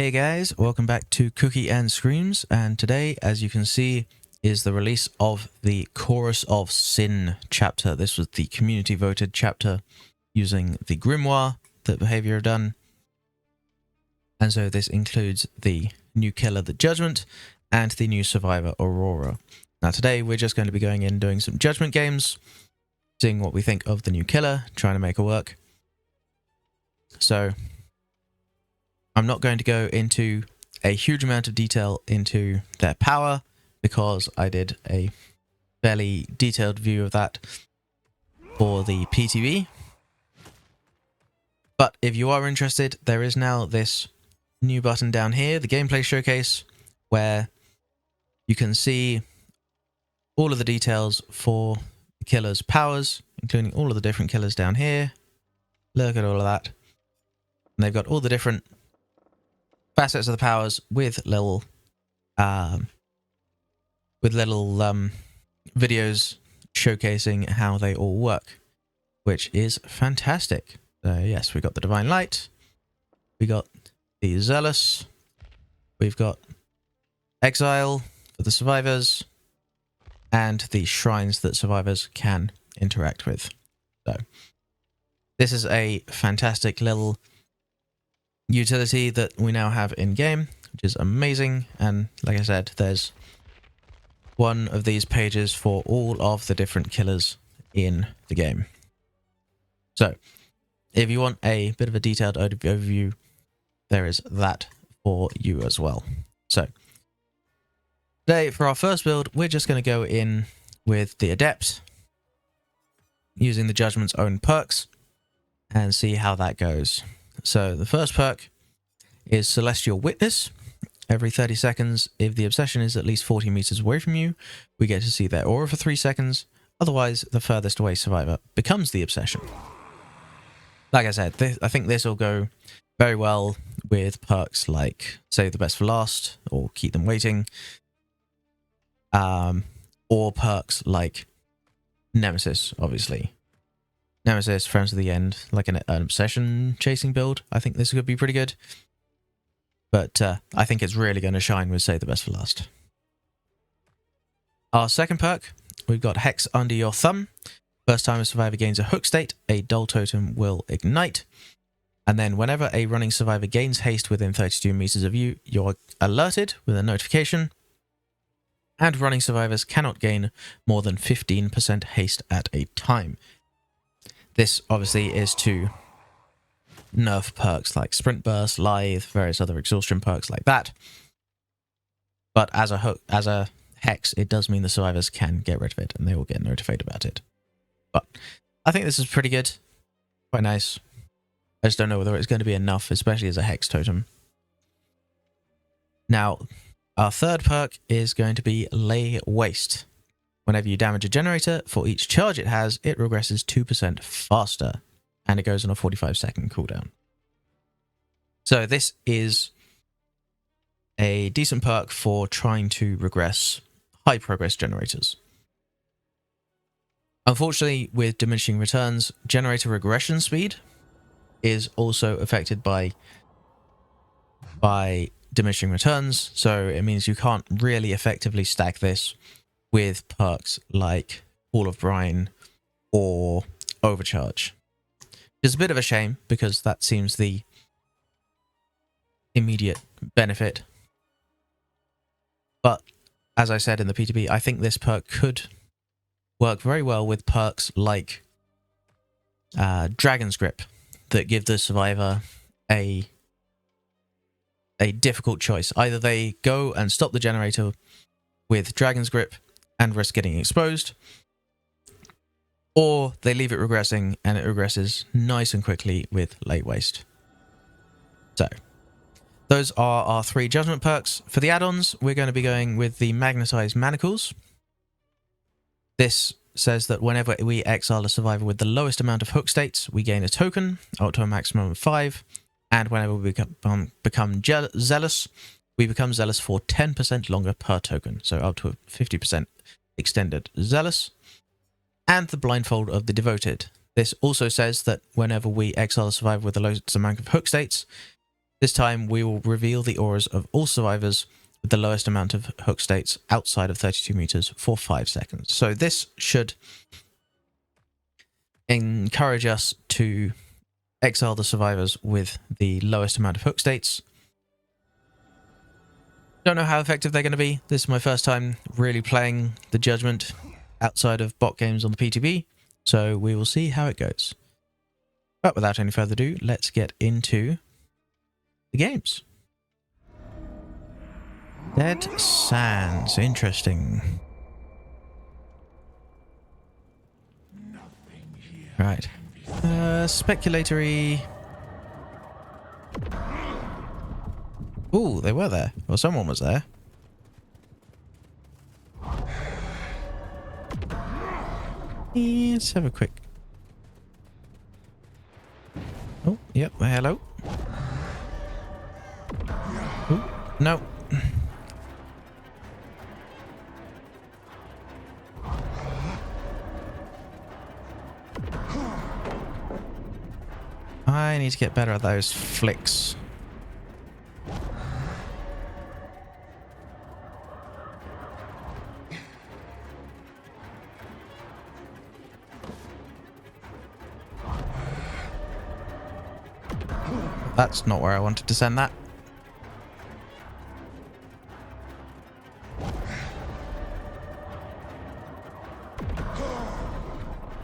Hey guys, welcome back to Cookie and Screams, and today, as you can see, is the release of the Chorus of Sin chapter. This was the community voted chapter using the grimoire that Behavior have done. And so this includes the new killer, the Judgment, and the new survivor, Aurora. Now today we're just going to be going in doing some Judgment games, seeing what we think of the new killer, trying to make it work. So I'm not going to go into a huge amount of detail into their power because I did a fairly detailed view of that for the PTV. But if you are interested, there is now this new button down here, the gameplay showcase, where you can see all of the details for the killer's powers, including all of the different killers down here. Look at all of that. And they've got all the different facets of the powers with little videos showcasing how they all work, which is fantastic. Yes, we got the Divine Light, we got the Zealous, we've got Exile for the survivors, and the shrines that survivors can interact with. So this is a fantastic little utility that we now have in game, which is amazing. And like I said, there's one of these pages for all of the different killers in the game. So if you want a bit of a detailed overview, there is that for you as well. So today for our first build, we're just going to go in with the Adept using the Judgment's own perks and see how that goes. So the first perk is Celestial Witness. Every 30 seconds, if the obsession is at least 40 meters away from you, we get to see their aura for 3 seconds. Otherwise, the furthest away survivor becomes the obsession. Like I said, I think this will go very well with perks like Save the Best for Last or Keep Them Waiting. Or perks like Nemesis, obviously. Nemesis, Friends of the End, like an obsession chasing build. I think this could be pretty good. But I think it's really going to shine with Save the Best for Last. Our second perk, we've got Hex Under Your Thumb. First time a survivor gains a hook state, a dull totem will ignite. And then whenever a running survivor gains haste within 32 meters of you, you're alerted with a notification. And running survivors cannot gain more than 15% haste at a time. This obviously is to nerf perks like Sprint Burst, Lithe, various other exhaustion perks like that. But as a hex, it does mean the survivors can get rid of it and they will get notified about it. But I think this is pretty good. Quite nice. I just don't know whether it's going to be enough, especially as a hex totem. Now, our third perk is going to be Lay Waste. Whenever you damage a generator, for each charge it has, it regresses 2% faster, and it goes on a 45-second cooldown. So this is a decent perk for trying to regress high progress generators. Unfortunately, with diminishing returns, generator regression speed is also affected by diminishing returns, so it means you can't really effectively stack this with perks like Pool of Brine or Overcharge. It's a bit of a shame because that seems the immediate benefit. But as I said in the PTB, I think this perk could work very well with perks like Dragon's Grip that give the survivor a difficult choice. Either they go and stop the generator with Dragon's Grip and risk getting exposed, or they leave it regressing and it regresses nice and quickly with Lay Waste. So those are our 3 Judgment perks. For the add-ons, we're going to be going with the Magnetized Manacles. This says that whenever we exile a survivor with the lowest amount of hook states, we gain a token, up to a maximum of 5. And whenever we become Zealous, we become Zealous for 10% longer per token. So up to a 50% extended Zealous. And the Blindfold of the Devoted. This also says that whenever we exile a survivor with the lowest amount of hook states, This time we will reveal the auras of all survivors with the lowest amount of hook states outside of 32 meters for 5 seconds. So this should encourage us to exile the survivors with the lowest amount of hook states. Don't know how effective they're going to be. This is my first time really playing the Judgment outside of bot games on the PTB, so we will see how it goes. But without any further ado, let's get into the games. Dead Sands, interesting. Right. Speculatory. Ooh, they were there. Or someone was there. Let's have a quick... Oh, yep, hello. Ooh, no. I need to get better at those flicks. That's not where I wanted to send that.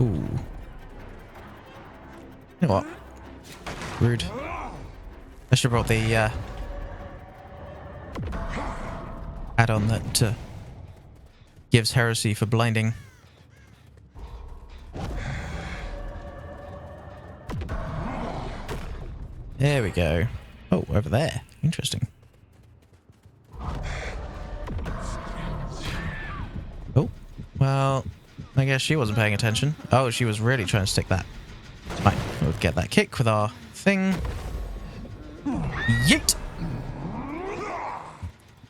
Ooh. You know what? Rude. I should have brought the add-on that gives heresy for blinding. There we go. Oh, over there. Interesting. Oh, well, I guess she wasn't paying attention. Oh, she was really trying to stick that. Right, we'll get that kick with our thing. Yeet!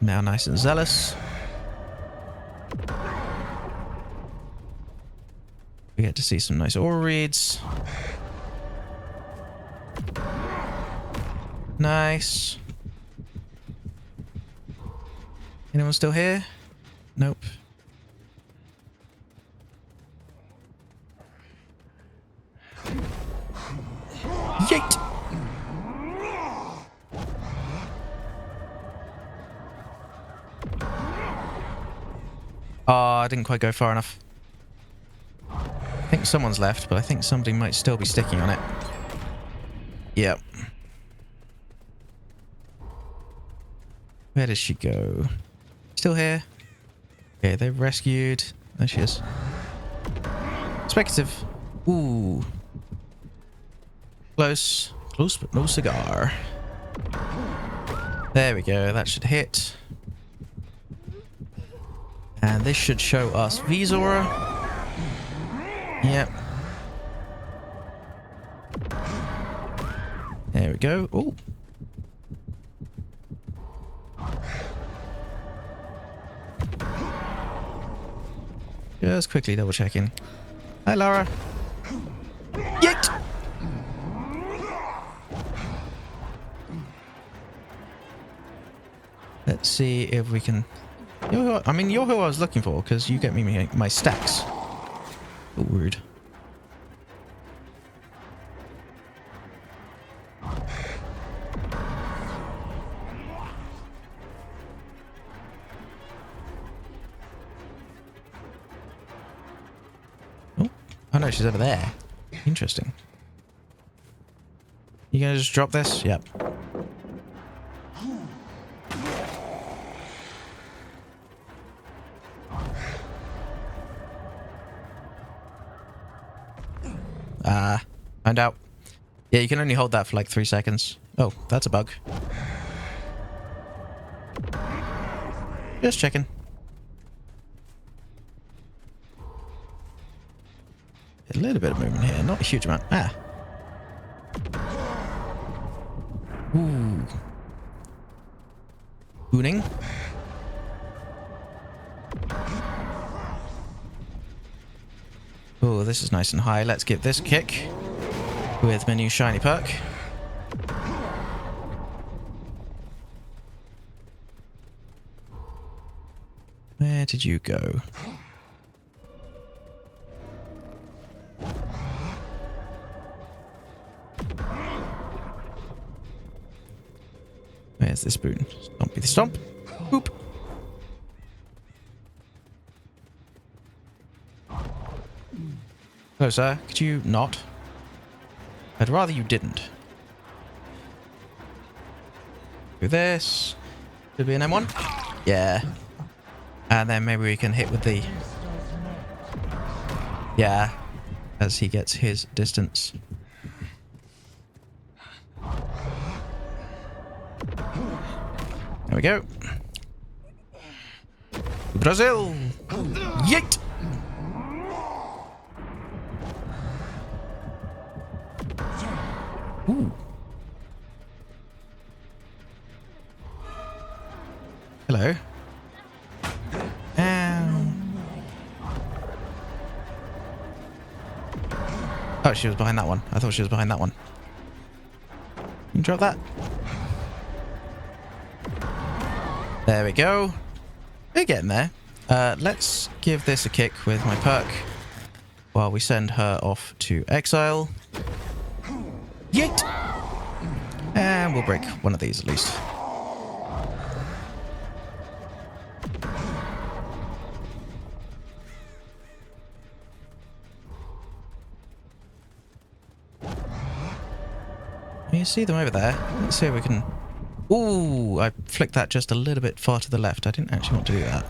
Now nice and zealous. We get to see some nice aura reads. Nice. Anyone still here? Nope. Yeet! Oh, I didn't quite go far enough. I think someone's left, but I think somebody might still be sticking on it. Yep. Where does she go? Still here? Okay, they've rescued. There she is. Speculative. Ooh. Close. Close, but no cigar. There we go. That should hit. And this should show us V's aura. Yep. There we go. Ooh. Just quickly double checking. Hi, Lara. Yeet! Let's see if we can... You're who I was looking for, because you get me my stacks. Oh, rude. Oh no, she's over there. Interesting. You gonna just drop this? Yep. Find out. Yeah, you can only hold that for like 3 seconds. Oh, that's a bug. Just checking. A little bit of movement here, not a huge amount. Ah. Ooh. Booning. Oh, this is nice and high. Let's give this a kick with my new shiny perk. did you go? Where's this spoon? Stompy the stomp. Boop. Hello, sir. Could you not? I'd rather you didn't. Do this. Could be an M1. Yeah. And then maybe we can hit with the... Yeah. As he gets his distance. There we go. Brazil! Yeet! Ooh. Hello. Ow. Oh, she was behind that one. I thought she was behind that one. Can you drop that? There we go. We're getting there. Let's give this a kick with my perk while we send her off to exile. Yeet! And we'll break one of these at least. You see them over there. Let's see if we can... Ooh, I flicked that just a little bit far to the left. I didn't actually want to do that.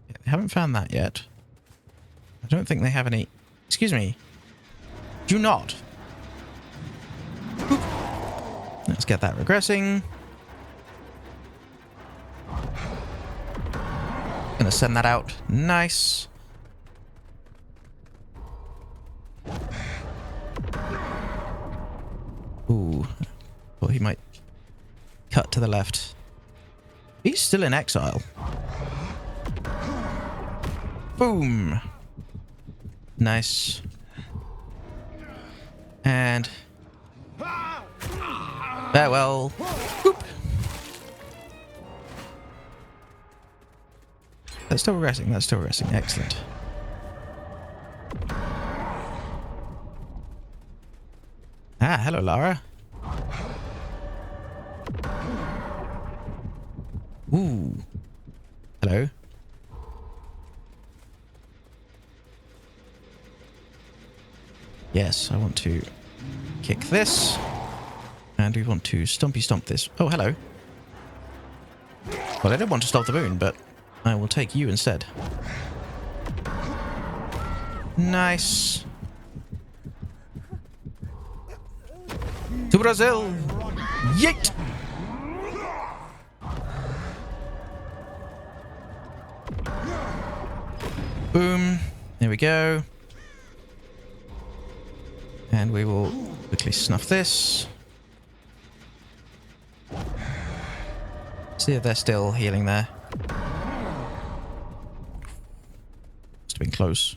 They haven't found that yet. I don't think they have any... Excuse me. Do not. Boop. Let's get that regressing. Gonna send that out. Nice. Ooh. Well, he might cut to the left. He's still in exile. Boom. Nice. And... farewell. Boop. That's still regressing. That's still regressing. Excellent. Ah, hello, Lara. Ooh. Hello. Yes, I want to kick this. And we want to stompy stomp this. Oh, hello. Well, I don't want to stop the moon, but I will take you instead. Nice. To Brazil. Yeet. Boom. There we go. And we will quickly snuff this. See if they're still healing there. Must have been close.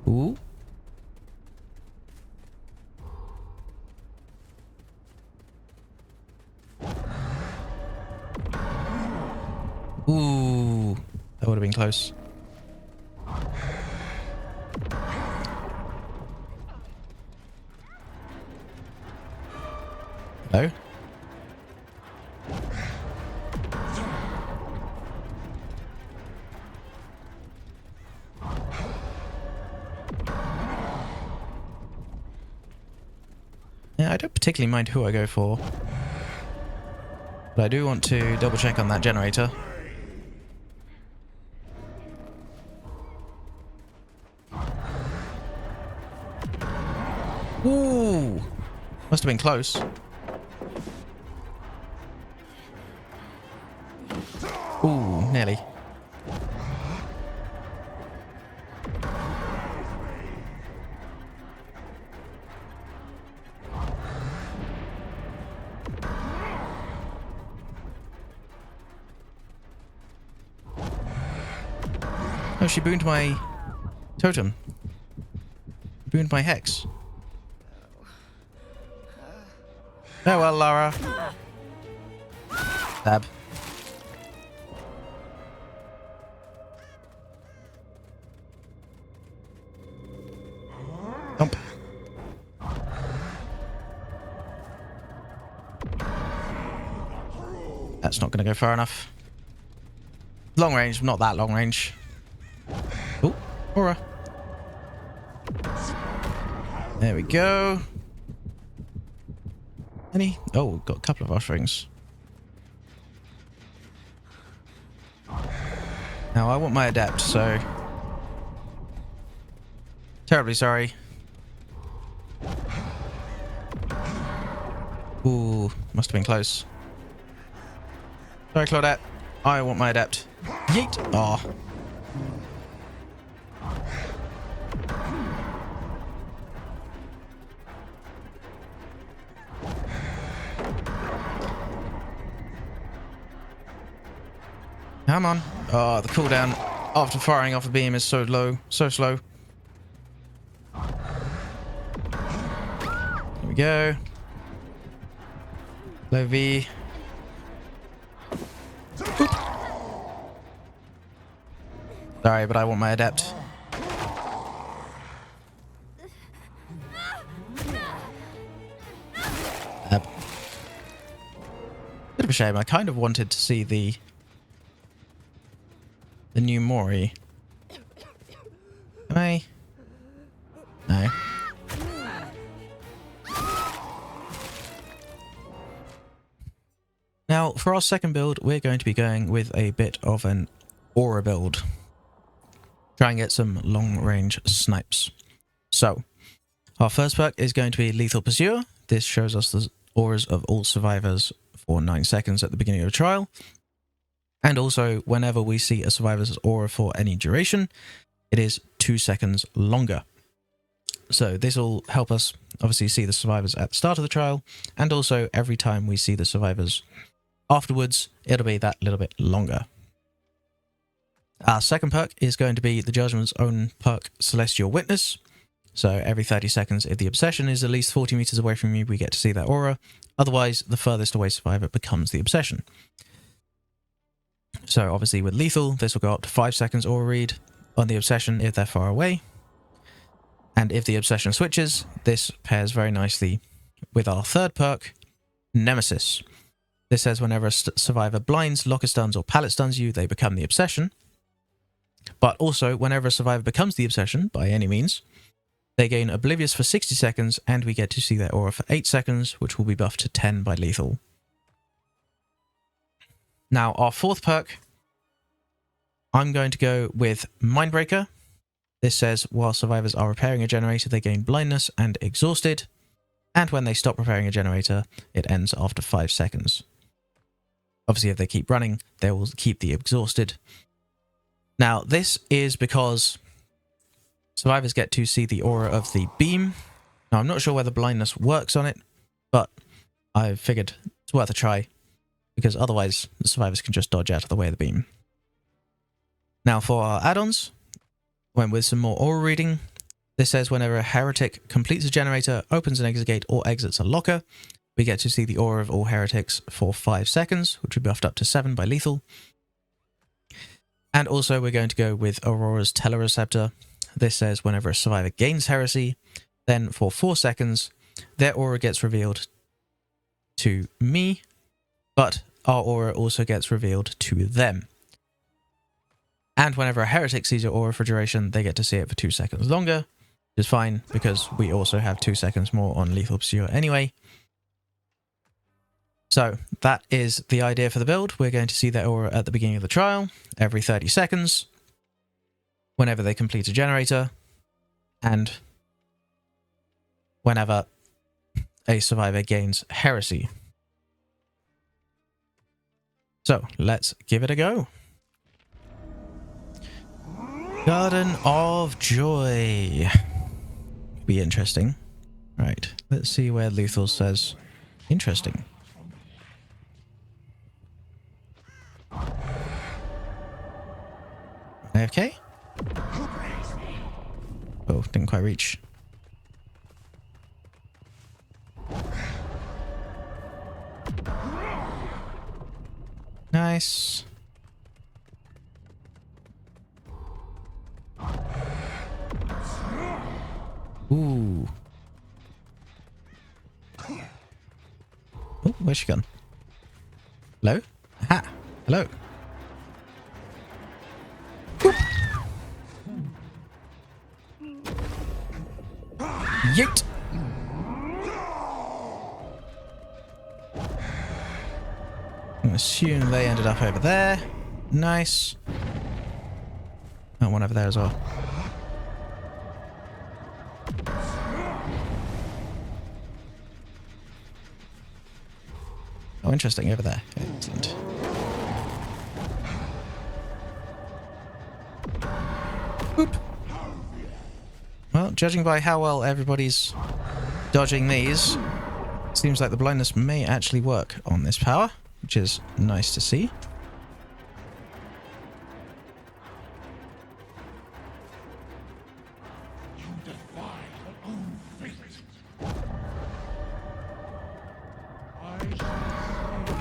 Ooh. Ooh. That would have been close. Hello? Yeah, I don't particularly mind who I go for. But I do want to double check on that generator. Ooh! Must have been close. Ooh, nearly. Oh, she booned my totem. Booned my hex. Farewell, Lara. Stab. Thump. That's not going to go far enough. Long range, not that long range. Oh, aura. There we go. Any? Oh, we've got a couple of offerings. Now, I want my Adept, so... Terribly sorry. Ooh, must have been close. Sorry, Claudette. I want my Adept. Yeet! Aw. Come on. Oh, the cooldown after firing off a beam is so low. So slow. There we go. Low V. Oop. Sorry, but I want my Adept. Bit of a shame. I kind of wanted to see the new Mori. Am I? No. Now, for our second build, we're going to be going with a bit of an aura build. Try and get some long-range snipes. So, our first perk is going to be Lethal Pursuer. This shows us the auras of all survivors for 9 seconds at the beginning of the trial. And also, whenever we see a survivor's aura for any duration, it is 2 seconds longer. So this will help us obviously see the survivors at the start of the trial, and also every time we see the survivors afterwards, it'll be that little bit longer. Our second perk is going to be the Judgment's own perk, Celestial Witness. So every 30 seconds, if the obsession is at least 40 meters away from you, we get to see that aura. Otherwise, the furthest away survivor becomes the obsession. So obviously with lethal, this will go up to 5 seconds aura read on the obsession if they're far away. And if the obsession switches, this pairs very nicely with our third perk, Nemesis. This says whenever a survivor blinds, locker stuns, or pallet stuns you, they become the obsession. But also, whenever a survivor becomes the obsession, by any means, they gain Oblivious for 60 seconds, and we get to see their aura for 8 seconds, which will be buffed to 10 by lethal. Now, our fourth perk, I'm going to go with Mindbreaker. This says, while survivors are repairing a generator, they gain blindness and exhausted. And when they stop repairing a generator, it ends after 5 seconds. Obviously, if they keep running, they will keep the exhausted. Now, this is because survivors get to see the aura of the beam. Now, I'm not sure whether blindness works on it, but I figured it's worth a try, because otherwise the survivors can just dodge out of the way of the beam. Now for our add-ons, went with some more aura reading. This says whenever a heretic completes a generator, opens an exit gate, or exits a locker, we get to see the aura of all heretics for 5 seconds, which will be buffed up to 7 by lethal. And also we're going to go with Aurora's Telereceptor. This says whenever a survivor gains heresy, then for 4 seconds, their aura gets revealed to me, but our aura also gets revealed to them. And whenever a heretic sees your aura for duration, they get to see it for 2 seconds longer, which is fine because we also have 2 seconds more on Lethal Pursuer anyway. So that is the idea for the build. We're going to see their aura at the beginning of the trial, every 30 seconds, whenever they complete a generator, and whenever a survivor gains heresy. So, let's give it a go. Garden of Joy. Be interesting. Right, let's see where Lethal says interesting. AFK? Oh, didn't quite reach. Nice. Ooh. Oh, where's she gone? Hello? Aha! Hello. Whoop. Yeet! I assume they ended up over there. Nice. Oh, one over there as well. Oh, interesting. Over there. Excellent. Boop. Well, judging by how well everybody's dodging these, seems like the blindness may actually work on this power, which is nice to see.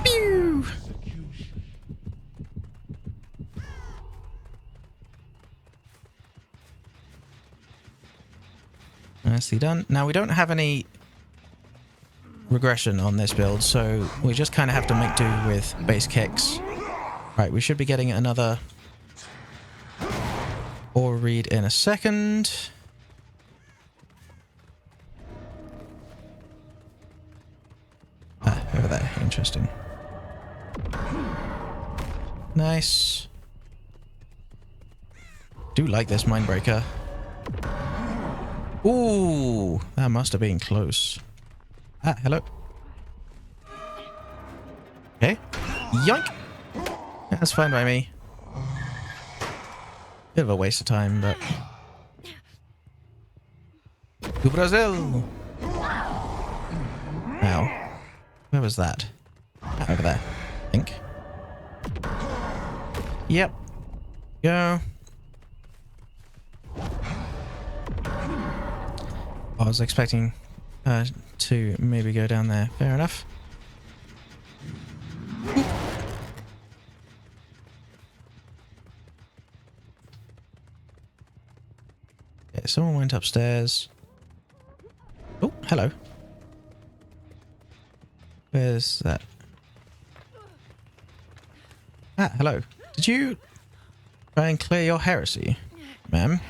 Pew! Nicely done. Now, we don't have any regression on this build, so we just kind of have to make do with base kicks. Right, we should be getting another ore read in a second. Ah, over there. Interesting. Nice. Do like this Mindbreaker. Ooh, that must have been close. Ah, hello. Okay. Yoink! That's fine by me. Bit of a waste of time, but... To Brazil! Ow. Where was that? Ah, over there, I think. Yep. Go. I was expecting to maybe go down there. Fair enough. Okay, someone went upstairs. Oh, hello. Where's that? Ah, hello. Did you try and clear your heresy, ma'am?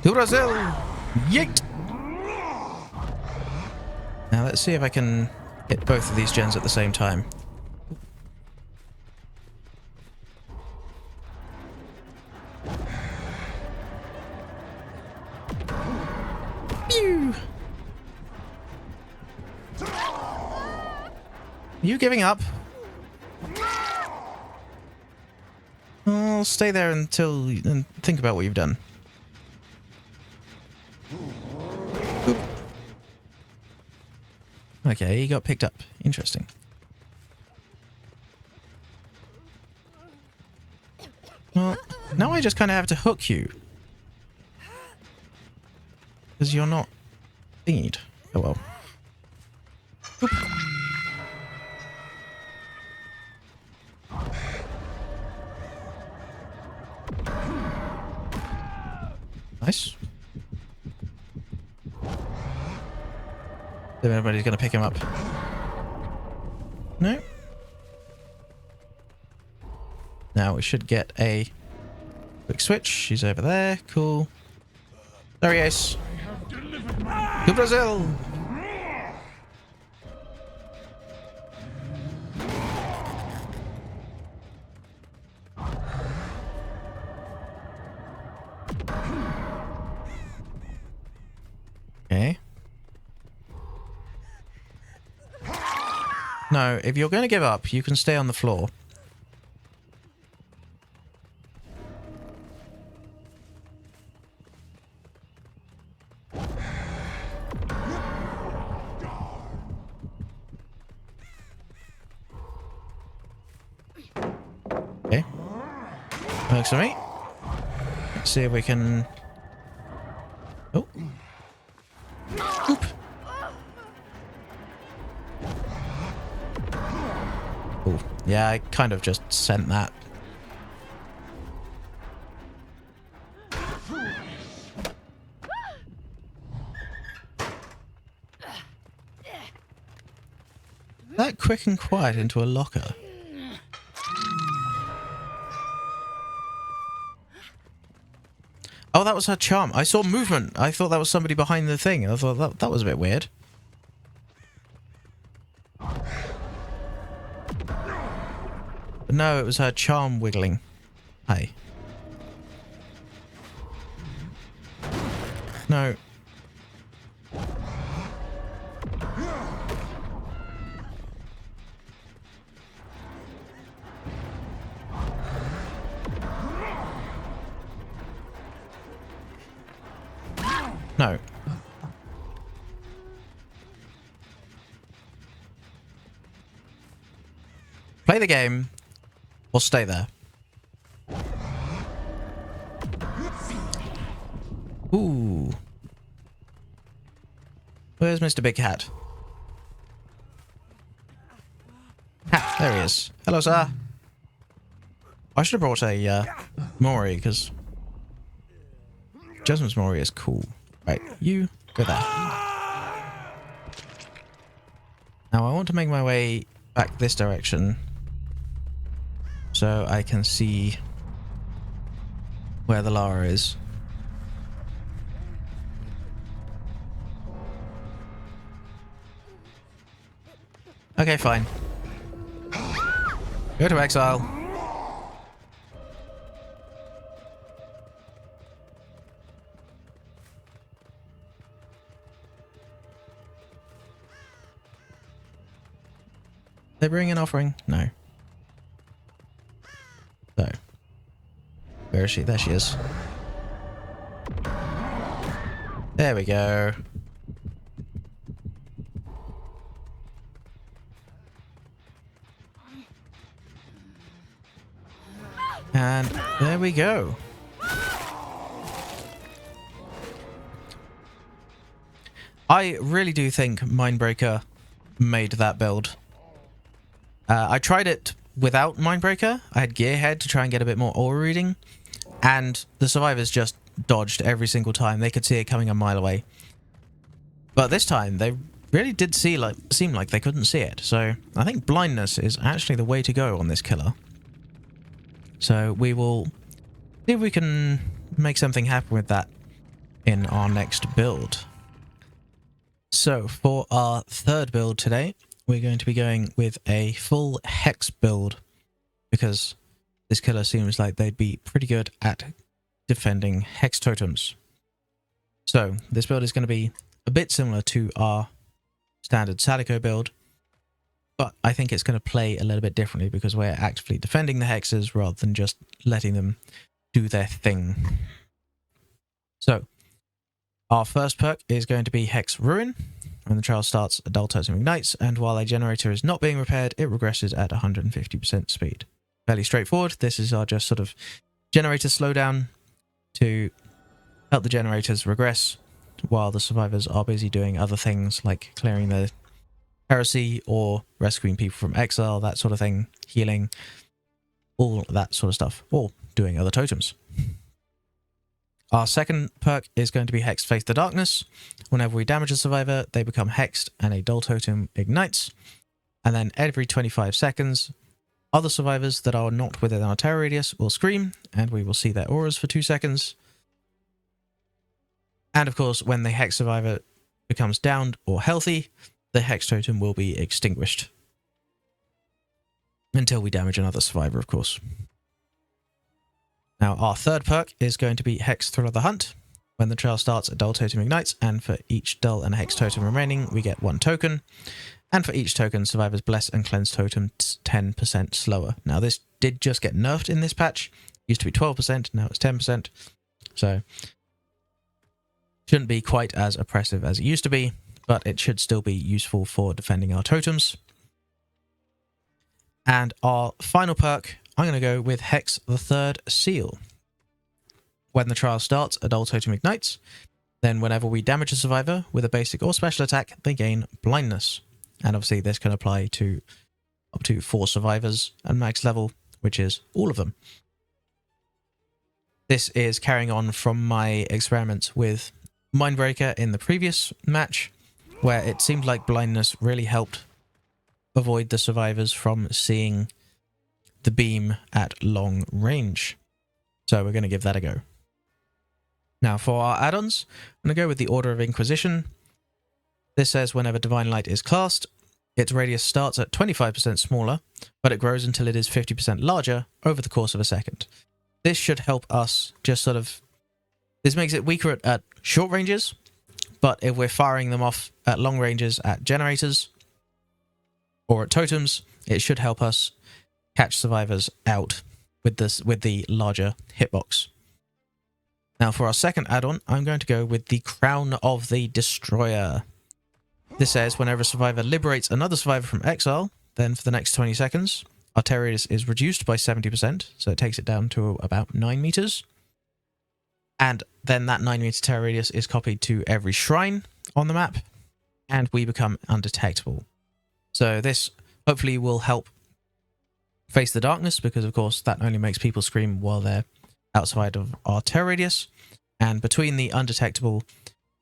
To Brazil! Yeet! Now let's see if I can hit both of these gens at the same time. Pew! Are you giving up? I'll stay there until and think about what you've done. Oop. Okay, he got picked up. Interesting. Well, now I just kind of have to hook you. Because you're not thingied. Oh well. Oop. Nice. Then everybody's going to pick him up. No. Now we should get a quick switch. She's over there. Cool. There he is. To Brazil! Okay. No, if you're going to give up, you can stay on the floor. Works for me. Let's see if we can... Oh. Oop. Oh, yeah, I kind of just sent that. That quick and quiet into a locker. Oh, that was her charm. I saw movement. I thought that was somebody behind the thing. I thought that was a bit weird. But no, it was her charm wiggling. Hey. No. No. Play the game or stay there. Ooh. Where's Mr. Big Hat? Ha, there he is. Hello, sir. I should have brought a Mori, because Jasmine's Mori is cool. Right, you go there. Now I want to make my way back this direction so I can see where the Lara is. Okay, fine. Go to exile. They bring an offering? No. So. Where is she? There she is. There we go. And there we go. I really do think Mindbreaker made that build. I tried it without Mindbreaker. I had Gearhead to try and get a bit more aura reading, and the survivors just dodged every single time. They could see it coming a mile away. But this time, they really did seem like they couldn't see it. So I think blindness is actually the way to go on this killer. So we will see if we can make something happen with that in our next build. So for our third build today, we're going to be going with a full Hex build, because this killer seems like they'd be pretty good at defending Hex totems. So this build is going to be a bit similar to our standard Sadako build, but I think it's going to play a little bit differently because we're actively defending the Hexes rather than just letting them do their thing. So our first perk is going to be Hex Ruin. When the trial starts, a dull totem ignites, and while a generator is not being repaired, it regresses at 150% speed. Fairly straightforward. This is our just sort of generator slowdown to help the generators regress while the survivors are busy doing other things like clearing the heresy or rescuing people from exile, that sort of thing, healing, all that sort of stuff, or doing other totems. Our second perk is going to be Hex Face the Darkness. Whenever we damage a survivor, they become hexed and a dull totem ignites. And then every 25 seconds, other survivors that are not within our terror radius will scream, and we will see their auras for 2 seconds. And of course, when the Hex survivor becomes downed or healthy, the Hex totem will be extinguished. Until we damage another survivor, of course. Now, our third perk is going to be Hex Thrill of the Hunt. When the trial starts, a dull totem ignites, and for each dull and hex totem remaining, we get 1 token. And for each token, survivors bless and cleanse totem 10% slower. Now, this did just get nerfed in this patch. It used to be 12%, now it's 10%. So, shouldn't be quite as oppressive as it used to be, but it should still be useful for defending our totems. And our final perk I'm going to go with Hex the Third Seal. When the trial starts, a dull totem ignites. Then whenever we damage a survivor with a basic or special attack, they gain blindness. And obviously this can apply to up to 4 survivors at max level, which is all of them. This is carrying on from my experiments with Mindbreaker in the previous match, where it seemed like blindness really helped avoid the survivors from seeing the beam at long range. So we're going to give that a go. Now for our add-ons, I'm going to go with the Order of Inquisition. This says whenever Divine Light is cast, its radius starts at 25% smaller, but it grows until it is 50% larger over the course of a second. This should help us just sort of... This makes it weaker at short ranges, but if we're firing them off at long ranges at generators or at totems, it should help us catch survivors out with the larger hitbox. Now for our second add-on, I'm going to go with the Crown of the Destroyer. This says whenever a survivor liberates another survivor from exile, then for the next 20 seconds, our terror radius is reduced by 70%, so it takes it down to about 9 meters. And then that 9 meter terror radius is copied to every shrine on the map, and we become undetectable. So this hopefully will help face the darkness, because of course that only makes people scream while they're outside of our terror radius. And between the undetectable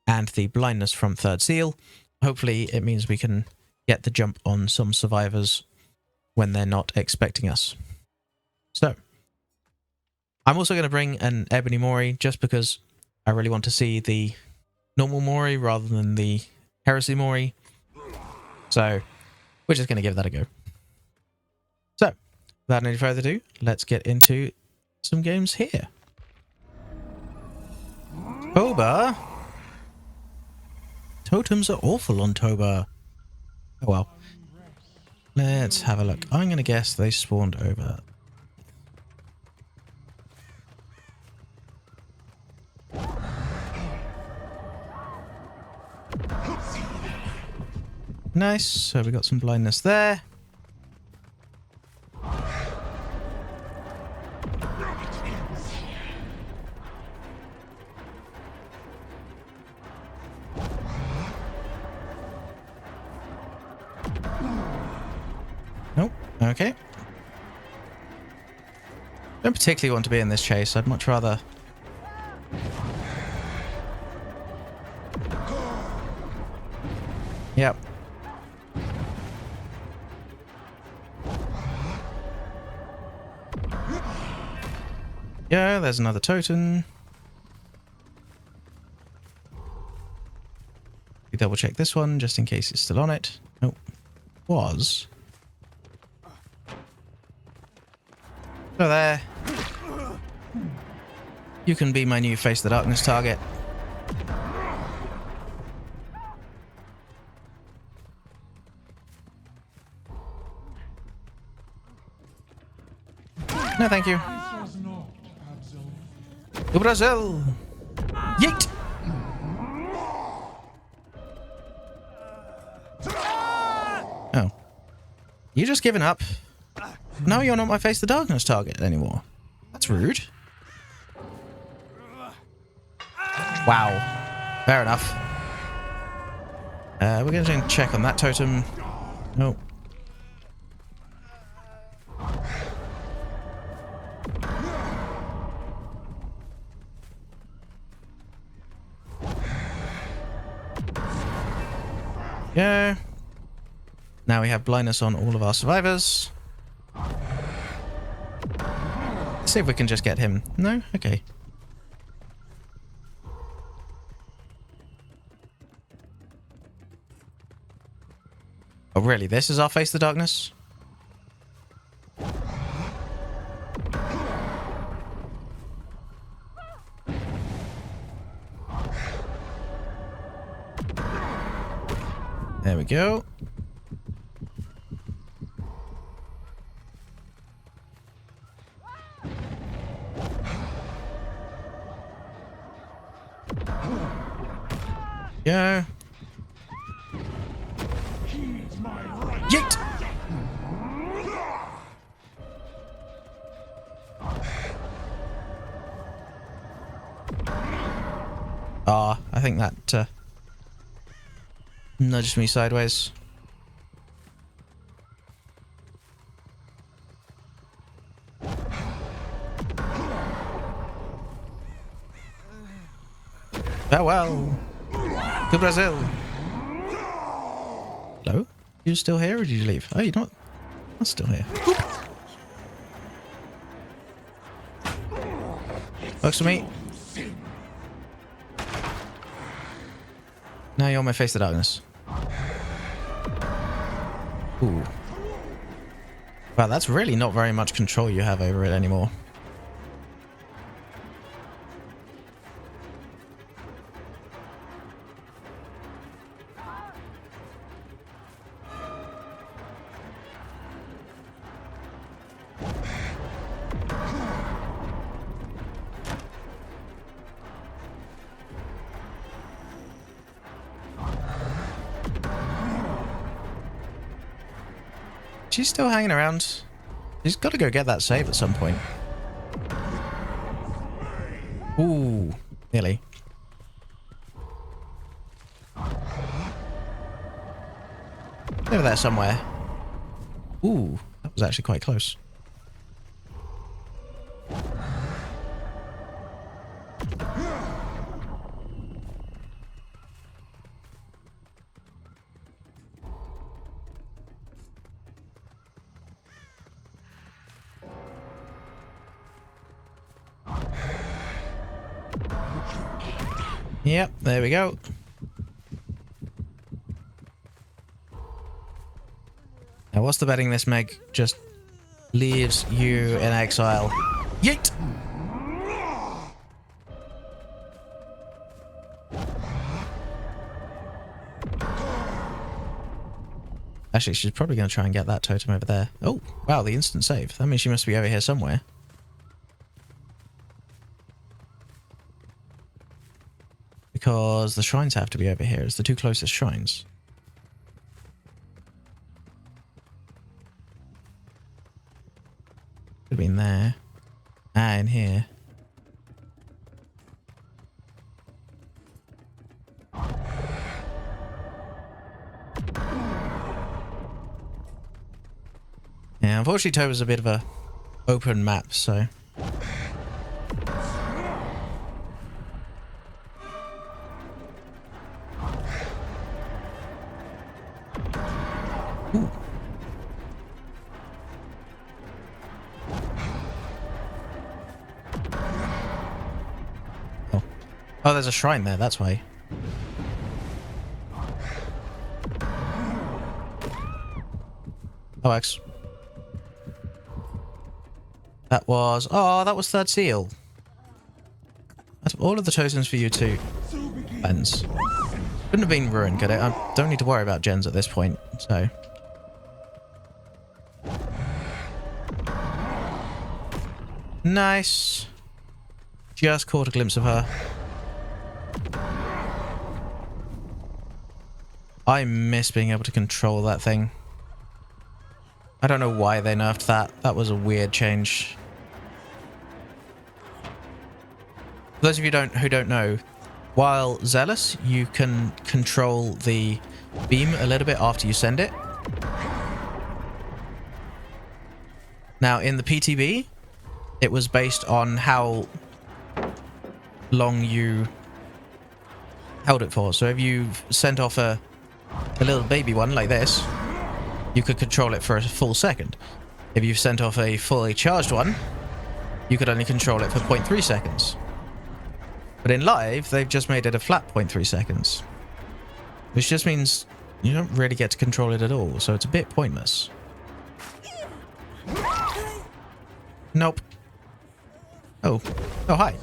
and the blindness from Third Seal, hopefully it means we can get the jump on some survivors when they're not expecting us. So I'm also going to bring an Ebony Mori just because I really want to see the normal Mori rather than the Heresy Mori. So we're just going to give that a go. So without any further ado, let's get into some games here. Toba. Totems are awful on Toba. Oh well. Let's have a look. I'm going to guess they spawned over. Nice. So we got some blindness there. Nope. Okay. Don't particularly want to be in this chase. I'd much rather... Yep. Yeah, there's another totem. We double check this one just in case it's still on it. Nope. Was. So there. You can be my new Face the Darkness target. No, thank you. To Brazil! Yeet! Oh. You just given up? Now you're not my Face the Darkness target anymore. That's rude. Wow. Fair enough. We're going to check on that totem. Nope. Yeah. Now we have blindness on all of our survivors. Let's see if we can just get him. No? Okay. Oh, really? This is our Face the Darkness? There we go. Yeah. Yeet! Ah, I think that nudged me sideways. Farewell to Brazil. Hello? You still here or did you leave? Oh, you're not. I'm still here. Works for me. Now you're on my face of darkness. Ooh. Wow, that's really not very much control you have over it anymore. She's still hanging around. She's got to go get that save at some point. Ooh, nearly. Over there somewhere. Ooh, that was actually quite close. Yep, there we go. Now, what's the betting this Meg just leaves you in exile? Yeet! Actually, she's probably going to try and get that totem over there. Oh, wow, the instant save. That means she must be over here somewhere. Because the shrines have to be over here. It's the two closest shrines. Could have been there. Ah, in here. Yeah, unfortunately Toba's a bit of a open map, so... Ooh. Oh, there's a shrine there, that's why. Oh, X. That was... Oh, that was third seal. That's all of the totems for you to cleanse. Couldn't have been ruined, could it? I don't need to worry about gens at this point, so... Nice. Just caught a glimpse of her. I miss being able to control that thing. I don't know why they nerfed that. That was a weird change. For those of you who don't know, while Zealous, you can control the beam a little bit after you send it. Now, in the PTB, it was based on how long you held it for. So if you sent off a little baby one like this, you could control it for a full second. If you sent off a fully charged one, you could only control it for 0.3 seconds. But in live, they've just made it a flat 0.3 seconds. Which just means you don't really get to control it at all, so it's a bit pointless. Nope. Oh. Oh, hi.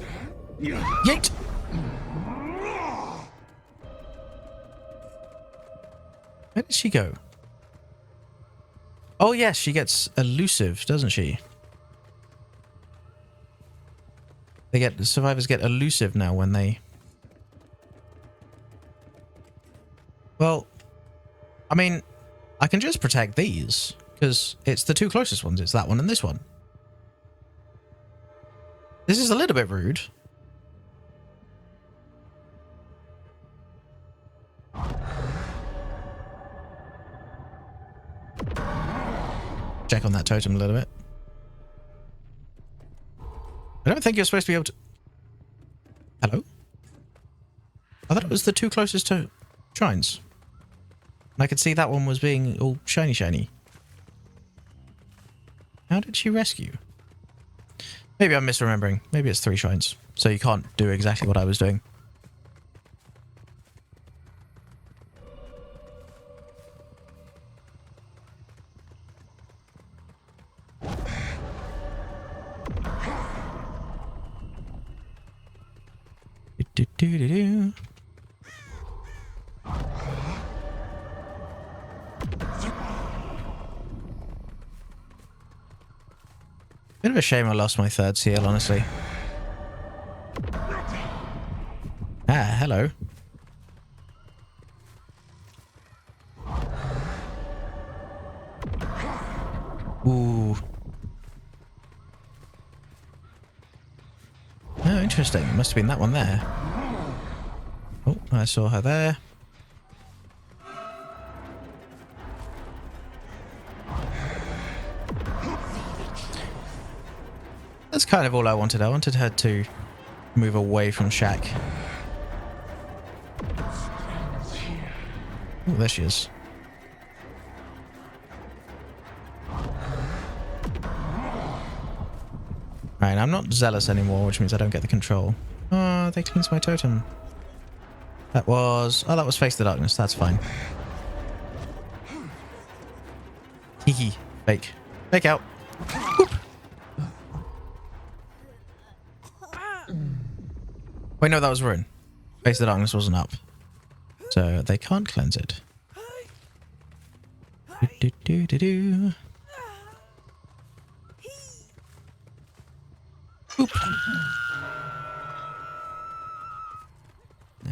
Yeet! Where did she go? Oh, yes, she gets elusive, doesn't she? The survivors get elusive now when they... Well, I mean, I can just protect these, because it's the two closest ones. It's that one and this one. This is a little bit rude. check on that totem a little bit. I don't think you're supposed to be able to... Hello? I thought it was the two closest to shrines. And I could see that one was being all shiny. How did she rescue? Maybe I'm misremembering. Maybe it's 3 shrines. So you can't do exactly what I was doing. Do-do-do-do-do. Bit of a shame I lost my 3rd seal, honestly. Ah, hello. Ooh. Oh, interesting. It must have been that one there. Oh, I saw her there. That's kind of all I wanted. I wanted her to move away from Shaq. Oh, there she is. Right, I'm not zealous anymore, which means I don't get the control. Oh, they cleansed my totem. That was... Oh, that was Face the Darkness. That's fine. Hee. Fake. Fake out. Whoop. Wait, no, that was Ruin. Face the Darkness wasn't up. So they can't cleanse it. Do-do-do-do-do. Oop.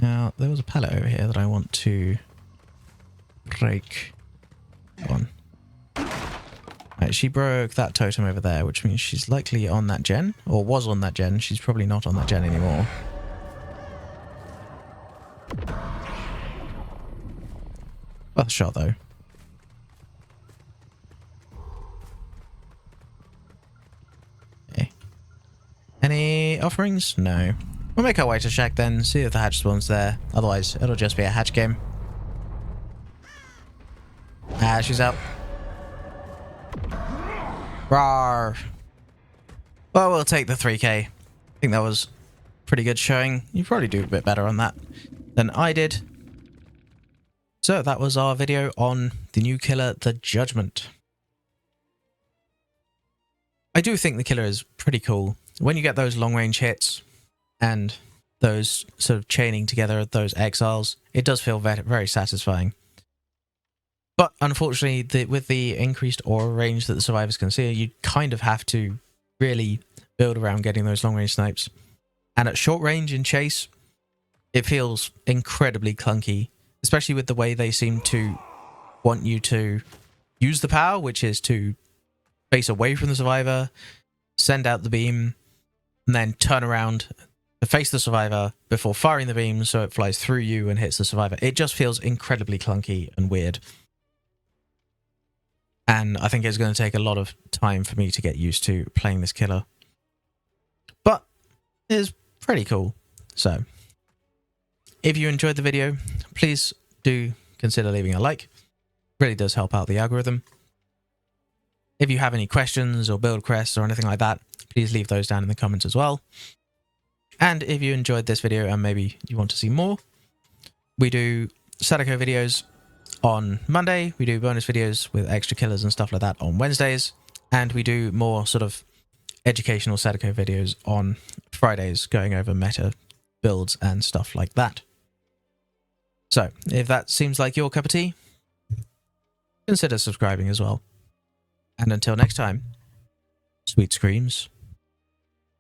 Now, there was a pallet over here that I want to break. On. Right, she broke that totem over there, which means she's likely on that gen, or was on that gen. She's probably not on that gen anymore. Worth a shot, though. Okay. Any offerings? No. We'll make our way to Shack then, see if the hatch spawns there. Otherwise, it'll just be a hatch game. Ah, she's out. Rawr. Well, we'll take the 3k. I think that was pretty good showing. You probably do a bit better on that than I did. So that was our video on the new killer, the Judgment. I do think the killer is pretty cool. When you get those long-range hits and those sort of chaining together, those exiles, it does feel very, very satisfying. But unfortunately, with the increased aura range that the survivors can see, you kind of have to really build around getting those long-range snipes. And at short range in chase, it feels incredibly clunky, especially with the way they seem to want you to use the power, which is to face away from the survivor, send out the beam, and then turn around to face the survivor before firing the beam so it flies through you and hits the survivor. It just feels incredibly clunky and weird. And I think it's going to take a lot of time for me to get used to playing this killer. But it's pretty cool. So, if you enjoyed the video, please do consider leaving a like. It really does help out the algorithm. If you have any questions or build quests or anything like that, please leave those down in the comments as well. And if you enjoyed this video and maybe you want to see more, we do Sadako videos on Monday. We do bonus videos with extra killers and stuff like that on Wednesdays. And we do more sort of educational Sadako videos on Fridays, going over meta builds and stuff like that. So, if that seems like your cup of tea, consider subscribing as well. And until next time, sweet screams.